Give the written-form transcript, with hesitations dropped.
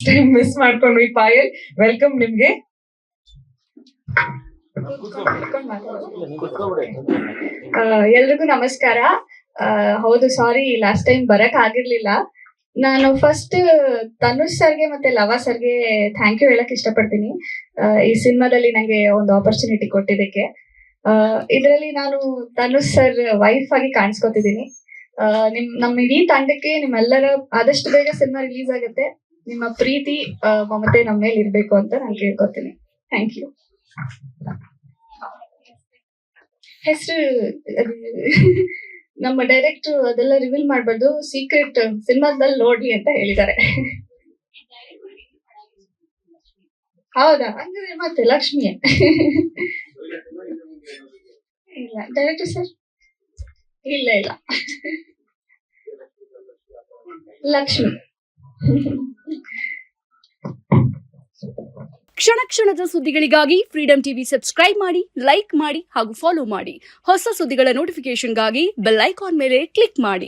Time miss ಮಾಡ್ಕೊಂಡ್ವಿ. Payal, welcome ನಿಮ್ಗೆ. ಎಲ್ರಿಗೂ ನಮಸ್ಕಾರ. ಹೌದು, ಸಾರಿ ಲಾಸ್ಟ್ ಟೈಮ್ ಬರಕ್ ಆಗಿರ್ಲಿಲ್ಲ. ನಾನು ಫಸ್ಟ್ ತನುಷ್ ಸರ್ಗೆ ಮತ್ತೆ ಲವ ಸರ್ಗೆ ಥ್ಯಾಂಕ್ ಯು ಹೇಳಕ್ ಇಷ್ಟಪಡ್ತೀನಿ. ಈ ಸಿನಿಮಾದಲ್ಲಿ ನಂಗೆ ಒಂದು ಆಪರ್ಚುನಿಟಿ ಕೊಟ್ಟಿದ್ದಕ್ಕೆ. ಇದರಲ್ಲಿ ನಾನು ತನುಷ್ ಸರ್ ವೈಫ್ ಆಗಿ ಕಾಣಿಸ್ಕೊತಿದ್ದೀನಿ. ನಮ್ಮ ಇಡೀ ತಂಡಕ್ಕೆ ನಿಮ್ಮೆಲ್ಲರ ಆದಷ್ಟು ಬೇಗ ಸಿನಿಮಾ ರಿಲೀಸ್ ಆಗುತ್ತೆ. ನಿಮ್ಮ ಪ್ರೀತಿ ಮಮತೆ ನಮ್ಮ ಮೇಲೆ ಇರ್ಬೇಕು ಅಂತ ನಾನು ಕೇಳ್ಕೊತೀನಿ. Thank you. ಹೆಸರು ನಮ್ಮ ಡೈರೆಕ್ಟರ್ ಅದೆಲ್ಲ ರಿವೀಲ್ ಮಾಡ್ಬಾರ್ದು, ಸೀಕ್ರೆಟ್ ಸಿನಿಮಾದಲ್ಲಿ ನೋಡ್ಲಿ ಅಂತ ಹೇಳಿದ್ದಾರೆ. ಹೌದಾ? ಹಂಗಾದ್ರೆ ಮತ್ತೆ ಲಕ್ಷ್ಮಿಯೇ. ಇಲ್ಲ ಡೈರೆಕ್ಟರ್ ಸರ್, ಇಲ್ಲ ಲಕ್ಷ್ಮಿ. ಕ್ಷಣ ಕ್ಷಣದ ಸುದ್ದಿಗಳಿಗಾಗಿ ಫ್ರೀಡಂ ಟಿವಿ ಸಬ್ಸ್ಕ್ರೈಬ್ ಮಾಡಿ, ಲೈಕ್ ಮಾಡಿ ಹಾಗೂ ಫಾಲೋ ಮಾಡಿ. ಹೊಸ ಸುದ್ದಿಗಳ ನೋಟಿಫಿಕೇಶನ್ಗಾಗಿ ಬೆಲ್ ಐಕಾನ್ ಮೇಲೆ ಕ್ಲಿಕ್ ಮಾಡಿ.